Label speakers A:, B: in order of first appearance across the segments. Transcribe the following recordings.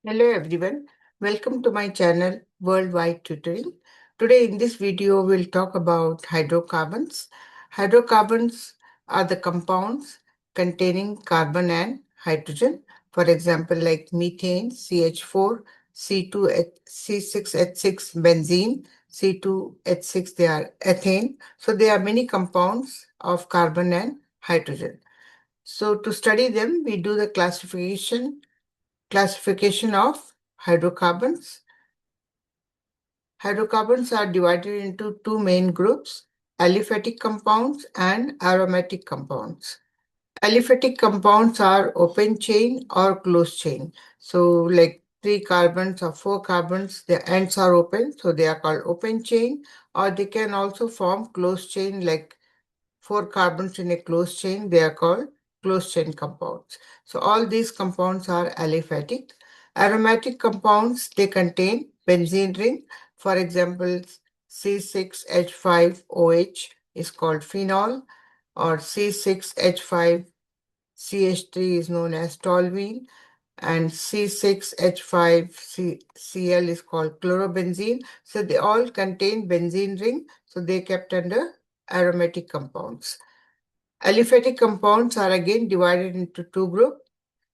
A: Hello everyone, welcome to my channel Worldwide Tutoring. Today in this video we'll talk about hydrocarbons. Hydrocarbons are the compounds containing carbon and hydrogen. For example, like methane, CH4, C6H6 benzene, C2H6 they are ethane. So there are many compounds of carbon and hydrogen. So to study them, we do the classification of hydrocarbons. Hydrocarbons are divided into two main groups, aliphatic compounds and aromatic compounds. Aliphatic compounds are open chain or closed chain. So like three carbons or four carbons, the ends are open, so they are called open chain, or they can also form closed chain like four carbons in a closed chain, they are called closed chain compounds. So all these compounds are aliphatic. Aromatic compounds, they contain benzene ring. For example, C6H5OH is called phenol, or C6H5CH3 is known as toluene, and C6H5Cl is called chlorobenzene. So they all contain benzene ring, so they kept under aromatic compounds. Aliphatic compounds are again divided into two groups,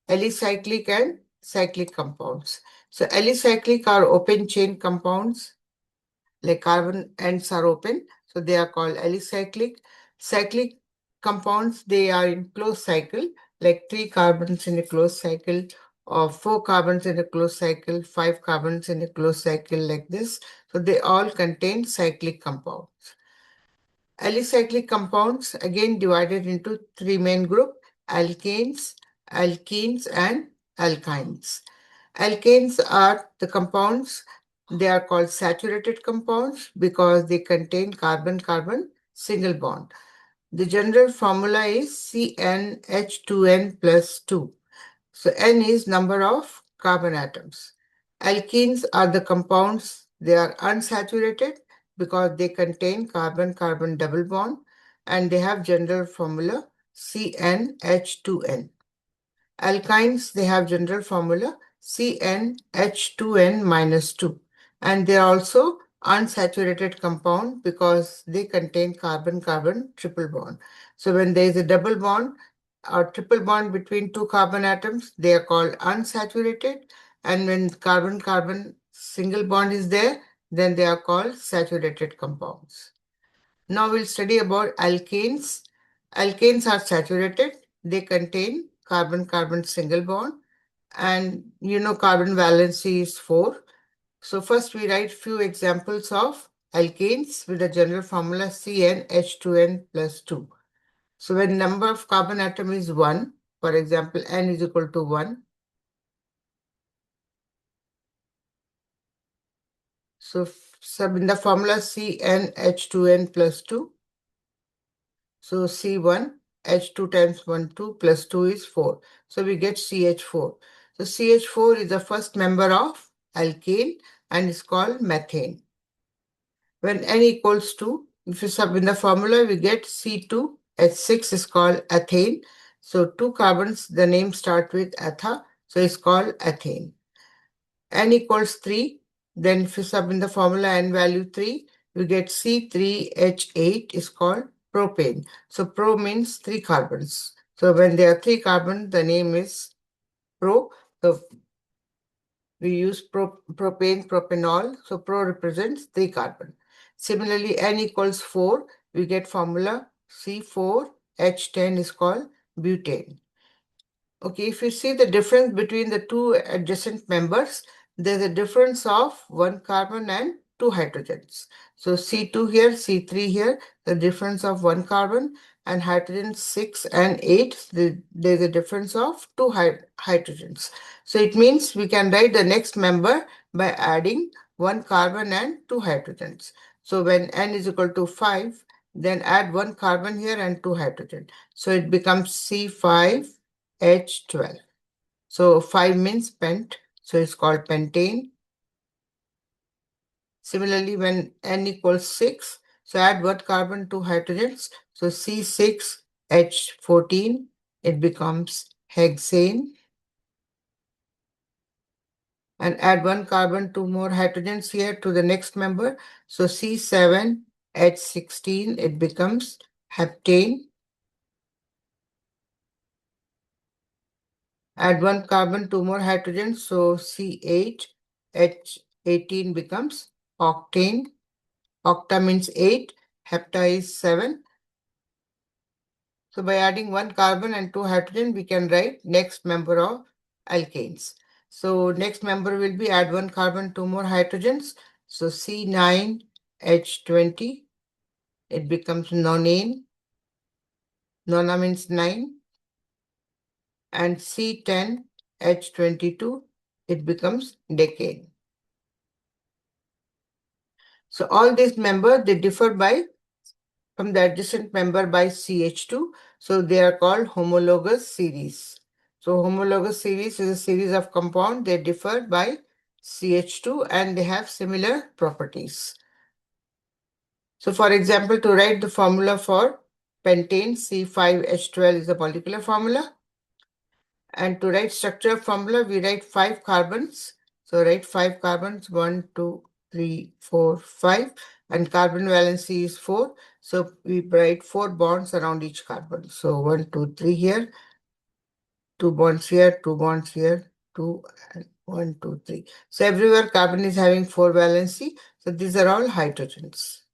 A: alicyclic and cyclic compounds. So alicyclic are open chain compounds, like carbon ends are open, so they are called alicyclic. Cyclic compounds, they are in closed cycle, like three carbons in a closed cycle, or four carbons in a closed cycle, five carbons in a closed cycle, like this. So they all contain cyclic compounds. Alicyclic compounds again divided into three main groups, alkanes, alkenes, and alkynes. Alkanes are the compounds, they are called saturated compounds because they contain carbon-carbon single bond. The general formula is CnH2n plus 2. So N is number of carbon atoms. Alkenes are the compounds, they are unsaturated because they contain carbon-carbon double bond and they have general formula CnH2n. Alkynes, they have general formula CnH2n minus 2. And they are also unsaturated compound because they contain carbon-carbon triple bond. So when there is a double bond or triple bond between two carbon atoms, they are called unsaturated. And when carbon-carbon single bond is there, then they are called saturated compounds. Now we'll study about alkanes. Alkanes are saturated. They contain carbon-carbon single bond. And you know carbon valency is 4. So first we write few examples of alkanes with the general formula CnH2n plus 2. So when number of carbon atom is 1, for example, n is equal to 1. So sub in the formula CnH2n plus 2. So C1, H2 times 1, 2 plus 2 is 4. So we get CH4. So CH4 is the first member of alkane and is called methane. When N equals 2, if you sub in the formula, we get C2H6 is called ethane. So two carbons, the name start with etha, so it's called ethane. N equals 3, then if you sub in the formula N value 3, we get C3H8 is called propane. So pro means three carbons. So when there are three carbons, the name is pro. So we use propane, propanol. So pro represents three carbon. Similarly, N equals 4, we get formula C4H10 is called butane. Okay, if you see the difference between the two adjacent members, there's a difference of one carbon and two hydrogens. So C2 here, C3 here, the difference of one carbon, and hydrogen 6 and 8, there's a difference of two hydrogens. So it means we can write the next member by adding one carbon and two hydrogens. So when N is equal to 5, then add one carbon here and two hydrogen. So it becomes C5H12. So 5 means pent, so it's called pentane. Similarly, when N equals 6, so add one carbon, two hydrogens. So C6H14, it becomes hexane. and add one carbon, two more hydrogens here to the next member. So C7H16, it becomes heptane. Add one carbon, two more hydrogens. So C8H18 becomes octane. Octa means 8, hepta is 7. So by adding one carbon and two hydrogen, we can write next member of alkanes. So next member will be add one carbon, two more hydrogens. So C9H20, it becomes nonane. Nona means 9. And C10H22, it becomes decane. So all these members, they differ from the adjacent member by CH2. So they are called homologous series. So homologous series is a series of compounds. They differ by CH2 and they have similar properties. So for example, to write the formula for pentane, C5H12 is the molecular formula. And to write structure formula, we write 5 carbons. So write 5 carbons, 1, 2, 3, 4, 5. And carbon valency is 4. So we write 4 bonds around each carbon. So 1, 2, 3 here, 2 bonds here, 2 bonds here, 2, and 1, 2, 3. So everywhere carbon is having 4 valency. So these are all hydrogens.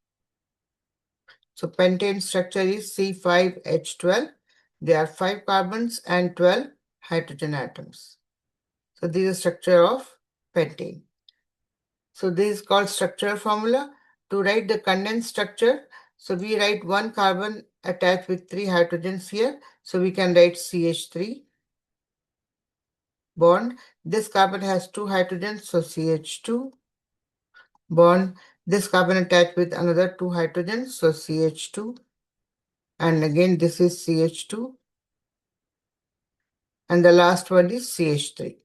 A: So pentane structure is C5H12. There are 5 carbons and 12 hydrogen atoms. So this is the structure of pentane. So this is called structure formula. To write the condensed structure, so we write one carbon attached with 3 hydrogens here. So we can write CH3 bond. This carbon has 2 hydrogens, so CH2 bond. This carbon attached with another 2 hydrogens, so CH2. And again, this is CH2. And the last one is CH3.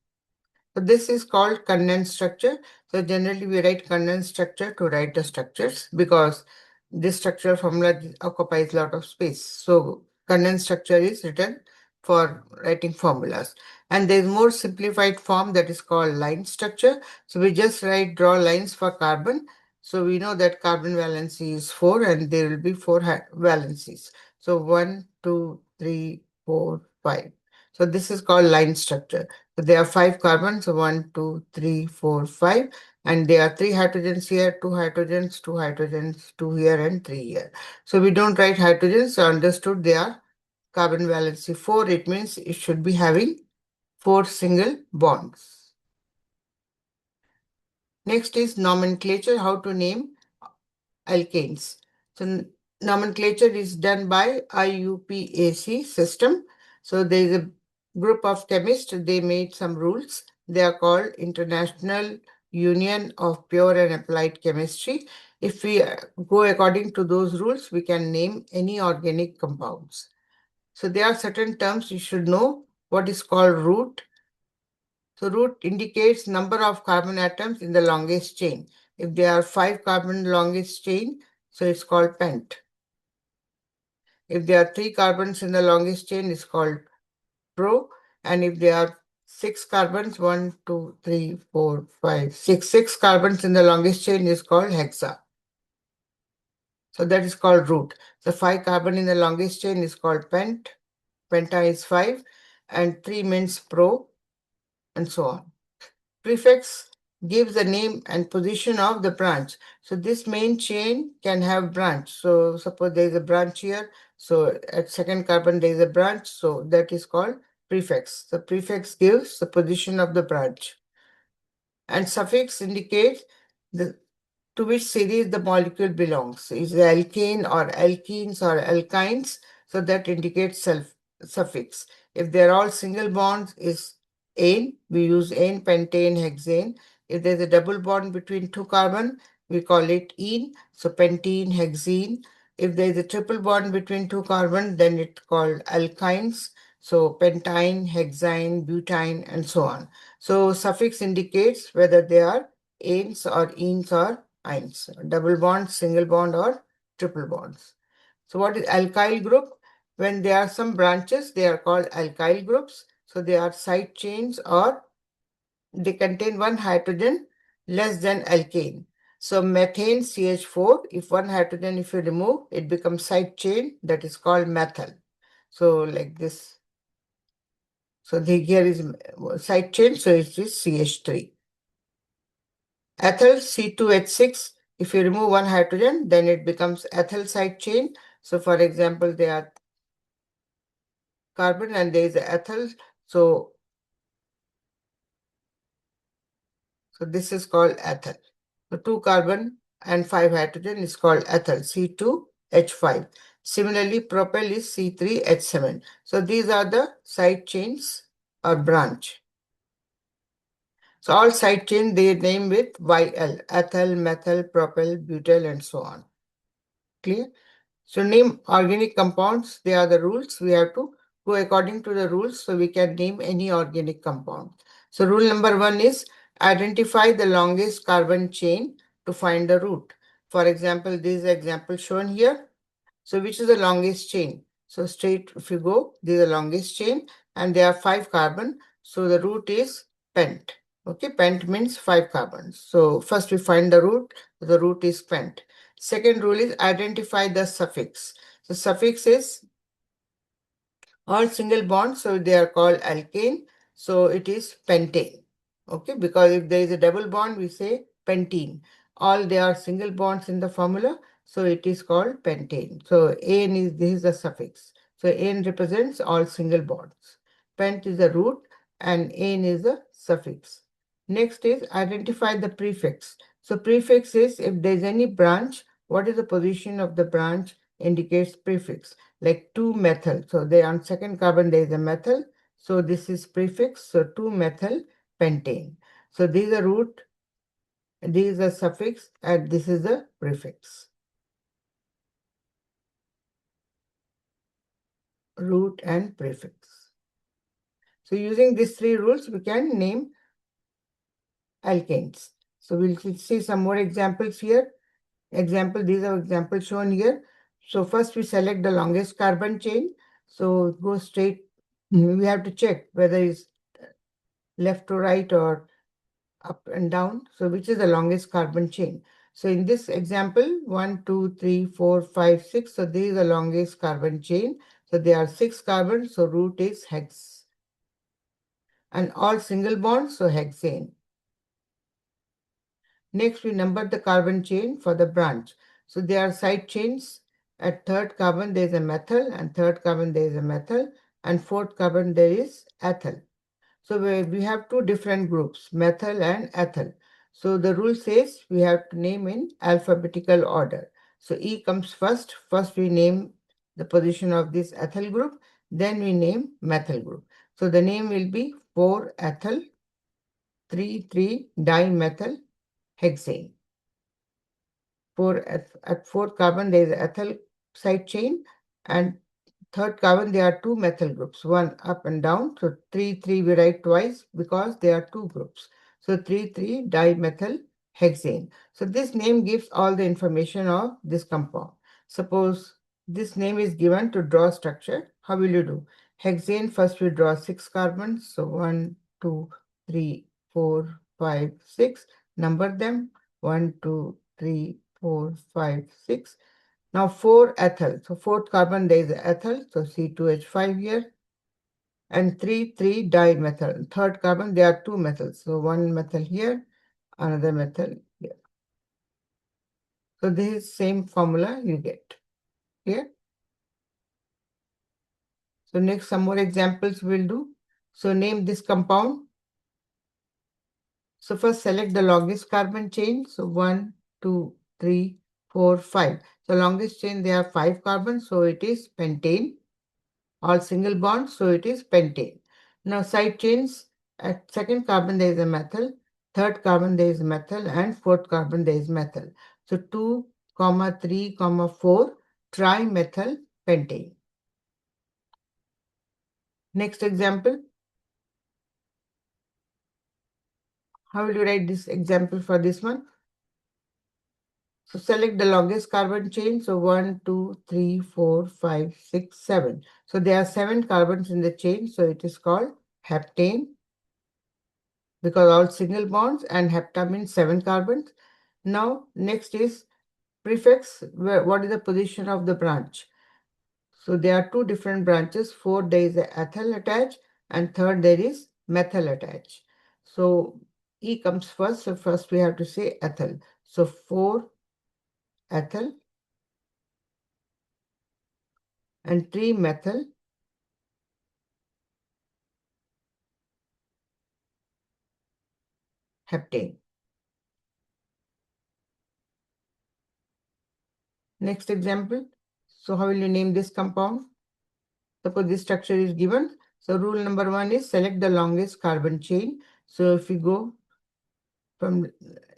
A: So this is called condensed structure. So generally we write condensed structure to write the structures because this structural formula occupies a lot of space. So condensed structure is written for writing formulas. And there is more simplified form that is called line structure. So we just draw lines for carbon. So we know that carbon valency is 4 and there will be 4 valencies. So 1, 2, 3, 4, 5. So this is called line structure. So there are 5 carbons, so 1, 2, 3, 4, 5. And there are 3 hydrogens here, 2 hydrogens, 2 hydrogens, 2 here and 3 here. So we don't write hydrogens, so understood they are carbon valency 4. It means it should be having 4 single bonds. Next is nomenclature, how to name alkanes. So nomenclature is done by IUPAC system. So there is a group of chemists, they made some rules. They are called International Union of Pure and Applied Chemistry. If we go according to those rules, we can name any organic compounds. So there are certain terms you should know. What is called root. So root indicates number of carbon atoms in the longest chain. If there are 5 carbon longest chain, so it's called pent. If there are 3 carbons in the longest chain, it's called pro. And if there are 6 carbons, 1, 2, 3, 4, 5, 6, 6 carbons in the longest chain is called hexa. So that is called root. So 5 carbon in the longest chain is called pent. Penta is 5 and 3 means pro and so on. Prefix gives the name and position of the branch. So this main chain can have branch. So suppose there is a branch here. So at second carbon there is a branch. So that is called prefix. The prefix gives the position of the branch. And suffix indicates to which series the molecule belongs. Is it alkane or alkenes or alkynes? So that indicates suffix. If they're all single bonds, is ane. We use ane, pentane, hexane. If there's a double bond between 2 carbon, we call it ene. So pentene, hexene. If there's a triple bond between 2 carbon, then it's called alkynes. So pentyne, hexyne, butyne, and so on. So suffix indicates whether they are anes or enes or ynes, double bond, single bond, or triple bonds. So what is alkyl group? When there are some branches, they are called alkyl groups. So they are side chains or they contain one hydrogen less than alkane. So methane CH4, if one hydrogen if you remove, it becomes side chain that is called methyl. So like this. So here is side chain, so it is CH3. Ethyl C2H6, if you remove one hydrogen, then it becomes ethyl side chain. So for example, there are carbon and there is ethyl. So this is called ethyl. So 2 carbon and 5 hydrogen is called ethyl, C2H5. Similarly, propyl is C3H7. So these are the side chains or branch. So all side chain they name with YL, ethyl, methyl, propyl, butyl, and so on. Clear? So name organic compounds, they are the rules. We have to go according to the rules so we can name any organic compound. So rule number 1 is identify the longest carbon chain to find the root. For example, this example shown here. So which is the longest chain? So straight if you go, this is the longest chain and there are 5 carbon. So the root is pent. Okay, pent means 5 carbons. So first we find the root is pent. Second rule is identify the suffix. So suffix is all single bonds, so they are called alkane. So it is pentane. Okay, because if there is a double bond, we say pentene. All they are single bonds in the formula, so it is called pentane. So an is this is the suffix. So an represents all single bonds. Pent is the root and an is the suffix. Next is identify the prefix. So prefix is if there is any branch, what is the position of the branch indicates prefix like 2-methyl. So there on second carbon there is a methyl. So this is prefix. So 2-methyl pentane. So this is a root, this is a suffix, and this is a prefix. Root and prefix. So using these 3 rules, we can name alkanes. So we'll see some more examples here. These are examples shown here. So first we select the longest carbon chain. So go straight. We have to check whether it's left to right or up and down. So which is the longest carbon chain? So in this example, 1, 2, 3, 4, 5, 6. So this is the longest carbon chain. So there are 6 carbons. So root is hex. And all single bonds, so hexane. Next, we number the carbon chain for the branch. So there are side chains. At third carbon, there is a methyl, and third carbon, there is a methyl, and fourth carbon, there is ethyl. So we have 2 different groups, methyl and ethyl. So the rule says we have to name in alphabetical order. So E comes first. First, we name the position of this ethyl group. Then we name methyl group. So the name will be 4-ethyl, 3,3-dimethyl hexane. At fourth carbon, there is ethyl side chain, and third carbon, there are 2 methyl groups, one up and down. So 3,3 we write twice because there are 2 groups. So 3,3-dimethyl hexane. So this name gives all the information of this compound. Suppose this name is given to draw structure. How will you do? Hexane, first we draw 6 carbons. So 1, 2, 3, 4, 5, 6. Number them. 1, 2, 3, 4, 5, 6. Now 4-ethyl. So fourth carbon, there is ethyl. So C2H5 here. And 3,3-dimethyl. Third carbon, there are 2 methyls. So one methyl here, another methyl here. So this is same formula you get here. So next, some more examples we'll do. So name this compound. So first select the longest carbon chain. So 1, 2, 3, 4, 5. So longest chain, there are 5 carbons. So it is pentane. All single bonds, so it is pentane. Now side chains, at second carbon there is a methyl, third carbon there is methyl, and fourth carbon there is methyl. So 2, 3, 4, trimethyl pentane. Next example. How will you write this example for this one? So select the longest carbon chain. So 1, 2, 3, 4, 5, 6, 7. So there are 7 carbons in the chain. So it is called heptane. because all single bonds, and hepta means 7 carbons. Now, next is prefix. What is the position of the branch? So there are two different branches. 4, there is a ethyl attached, and third, there is methyl attached. So E comes first. So first we have to say ethyl. So 4 ethyl and 3 methyl heptane. Next example. So how will you name this compound? Suppose this structure is given. So rule number 1 is select the longest carbon chain. So if we go from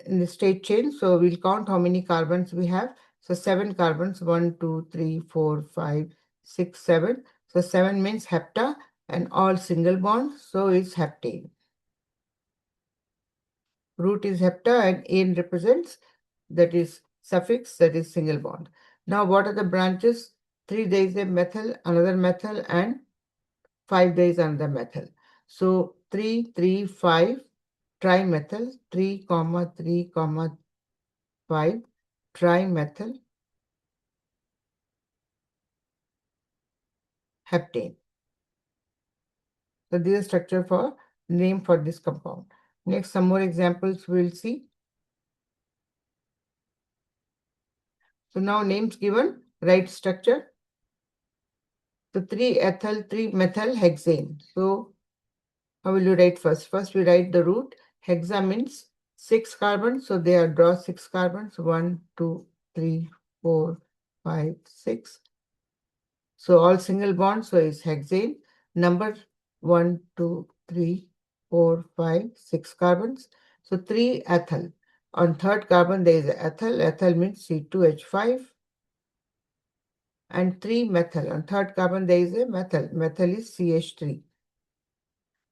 A: in the state chain, so we'll count how many carbons we have. So 7 carbons, 1, 2, 3, 4, 5, 6, 7. So 7 means hepta and all single bonds. So it's heptane. Root is hepta and ane represents, that is suffix, that is single bond. Now what are the branches? 3 there is a methyl, another methyl, and 5 there is another methyl. So 3, 3, 5 trimethyl, 3, 3, 5 trimethyl heptane. So this is structure for name for this compound. Next, some more examples we'll see. So now names given, write structure. So 3-ethyl, 3-methyl hexane. So how will you write first? First we write the root. Hexa means 6 carbons. So there draw 6 carbons. 1, 2, 3, 4, 5, 6. So all single bonds, so it's hexane. Number 1, 2, 3, 4, 5, 6 carbons. So 3-ethyl. On third carbon, there is ethyl. Ethyl means C2H5. And 3-methyl. On third carbon, there is a methyl. Methyl is CH3.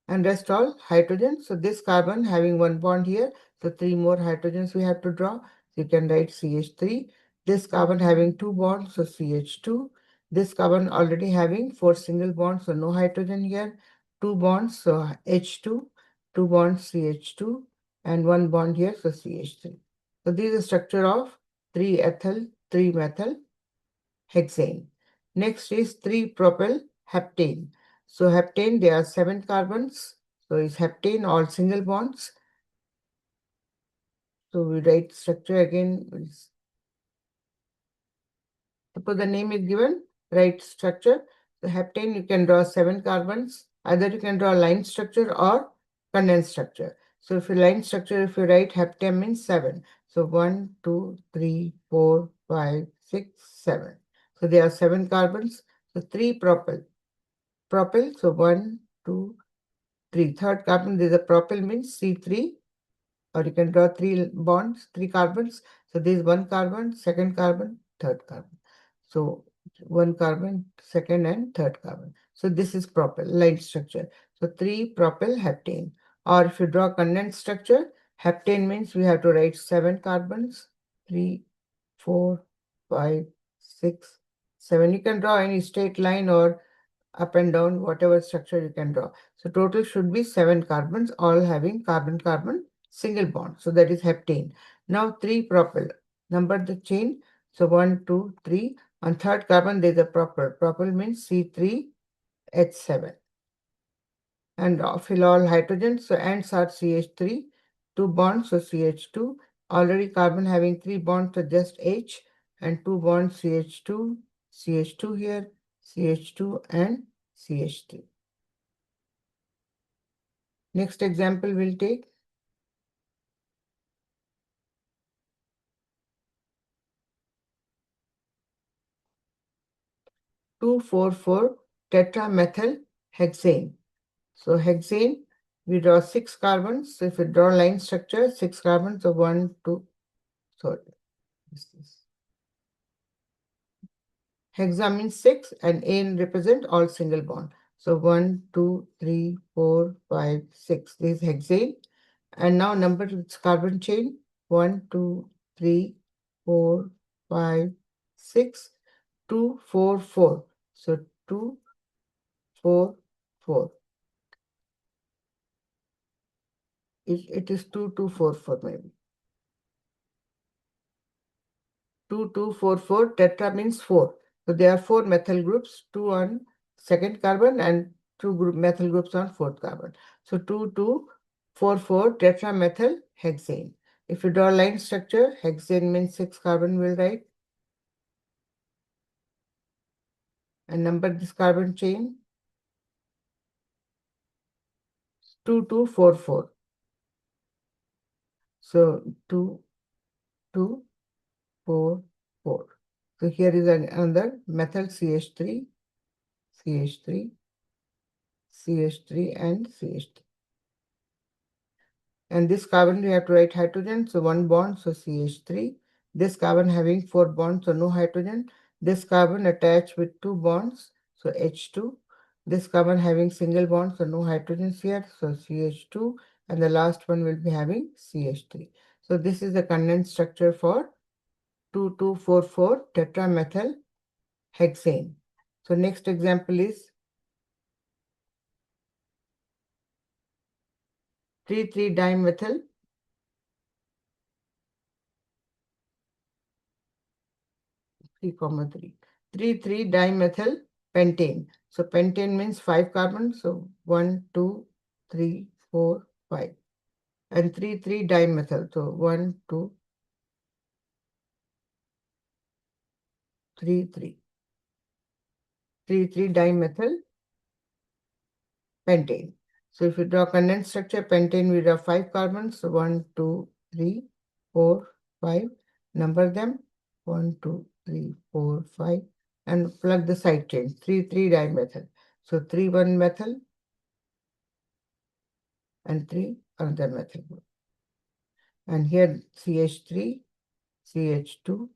A: And rest all hydrogen. So this carbon having one bond here. So 3 more hydrogens we have to draw. So you can write CH3. This carbon having 2 bonds, so CH2. This carbon already having 4 single bonds, so no hydrogen here. 2 bonds, so H2. 2 bonds, CH2. And 1 bond here, so CH3. So this is the structure of 3-ethyl, 3-methyl hexane. Next is 3-propyl heptane. So heptane, there are 7 carbons. So it's heptane, all single bonds. So we write structure again. Suppose the name is given, write structure. The heptane, you can draw 7 carbons. Either you can draw line structure or condensed structure. So if you line structure, if you write heptane means 7. So 1, 2, 3, 4, 5, 6, 7. So there are 7 carbons. So 3-propyl. Propyl, so 1, 2, 3. Third carbon, there is a propyl means C3, or you can draw 3 bonds, 3 carbons. So there is 1 carbon, second carbon, third carbon. So 1 carbon, second and third carbon. So this is propyl, line structure. So 3-propyl heptane. Or if you draw condensed structure, heptane means we have to write 7 carbons, 3, 4, 5, 6, 7. You can draw any straight line or up and down, whatever structure you can draw. So total should be 7 carbons, all having carbon-carbon single bond. So that is heptane. Now 3-propyl. Number the chain. So 1, 2, 3. On third carbon, there is a propyl. Propyl means C3H7. And fill all hydrogens. So ends are CH3. 2 bonds, so CH2. Already carbon having 3 bonds, so just H. And 2 bonds, CH2. CH2 here. CH2 and CH3. Next example we'll take. 2,4,4 tetramethyl hexane. So hexane, we draw 6 carbons. So if we draw line structure, 6 carbons, so 1, 2, sorry. This is. Hexa means 6 and ane represent all single bond. So 1, 2, 3, 4, 5, 6. This is hexane. And now number its carbon chain. 1, 2, 3, 4, 5, 6, 2, 4, 4. So 2, 4, 4. it is 2244 maybe. 2244 tetra means 4. So there are 4 methyl groups, 2 on second carbon and 2 methyl groups on fourth carbon. So 2244 tetramethyl hexane. If you draw line structure, hexane means 6 carbon will write. And number this carbon chain 2244. So 2, 2, 4, 4. So here is another methyl CH3, CH3, CH3 and CH3. And this carbon we have to write hydrogen, so 1 bond, so CH3. This carbon having 4 bonds, so no hydrogen. This carbon attached with 2 bonds, so H2. This carbon having single bond, so no hydrogens here, so CH2. And the last one will be having CH3. So this is the condensed structure for 2244 tetramethyl hexane. So next example is 3,3-dimethyl 3,3. 3,3-dimethyl pentane. So pentane means 5 carbons. So 1, 2, 3, 4, 5. And 3,3-dimethyl. So 1, 2, 3, 3. 3,3-dimethyl pentane. So if you draw condensed structure, pentane we draw 5 carbons. So 1, 2, 3, 4, 5. Number them 1, 2, 3, 4, 5. And plug the side chain 3,3-dimethyl. So 3, 1 methyl and 3 another methyl group. And here CH3, CH2,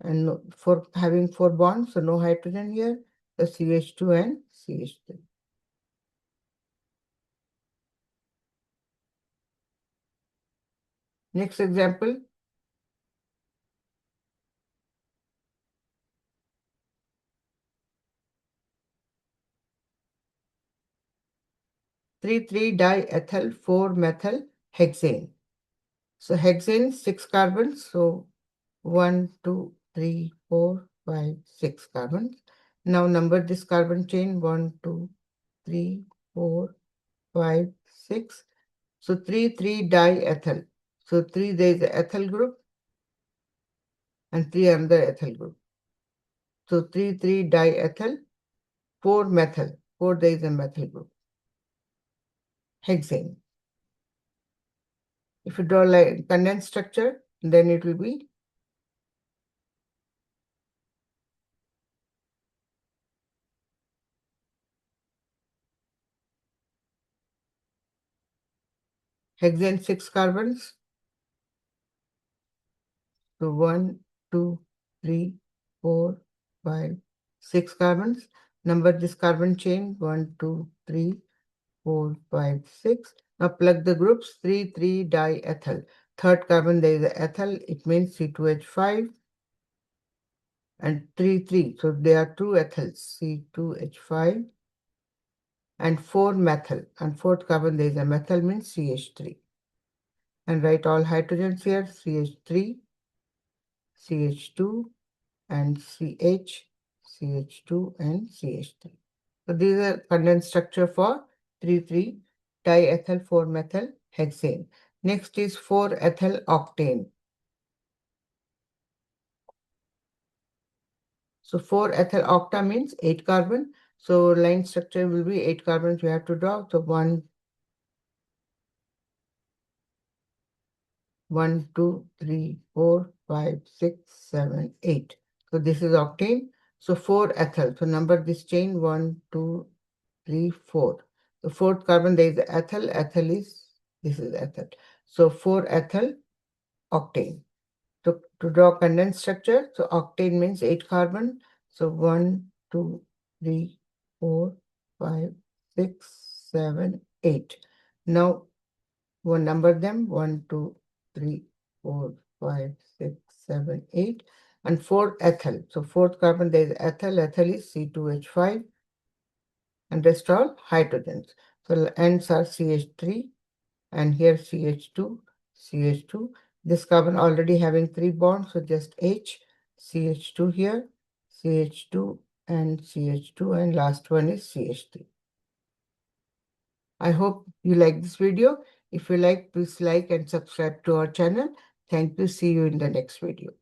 A: and for having 4 bonds, so no hydrogen here, the CH2 and CH3. Next example, 3,3-diethyl 4-methyl hexane. So hexane 6 carbons, so 1, 2, 3, 4, 5, 6 carbons. Now number this carbon chain 1, 2, 3, 4, 5, 6. So 3,3-diethyl. So 3 there is a ethyl group and 3 another ethyl group. So 3,3-diethyl 4-methyl. 4 there is a methyl group. Hexane. If you draw like condensed structure, then it will be hexane 6 carbons. So 1, 2, 3, 4, 5, 6 carbons. Number this carbon chain 1, 2, 3, 4, 5, 6. Now plug the groups 3,3-diethyl. Third carbon there is a ethyl, it means C2H5 and 3, 3. So there are 2 ethyls, C2H5 and 4 methyl. And fourth carbon there is a methyl means CH3. And write all hydrogens here, CH3, CH2 and CH, CH2 and CH3. So these are condensed structure for 3,3-diethyl 4-methyl hexane. Next is 4-ethyl octane. So 4-ethyl octa means 8 carbon. So line structure will be 8 carbons we have to draw. So 1, 1, 2, 3, 4, 5, 6, 7, 8. So this is octane. So 4-ethyl. So number this chain 1, 2, 3, 4. The fourth carbon there is ethyl. Ethyl is, this is ethyl. So 4-ethyl octane. To draw condensed structure, so octane means 8 carbon. So 1, 2, 3, 4, 5, 6, 7, 8. Now we'll number them 1, 2, 3, 4, 5, 6, 7, 8. And 4-ethyl. So fourth carbon there is ethyl. Ethyl is C2H5 and rest all hydrogens. So ends are CH3, and here CH2, CH2. This carbon already having 3 bonds, so just H, CH2 here, CH2 and CH2, and last one is CH3. I hope you like this video. If you like, please like and subscribe to our channel. Thank you. See you in the next video.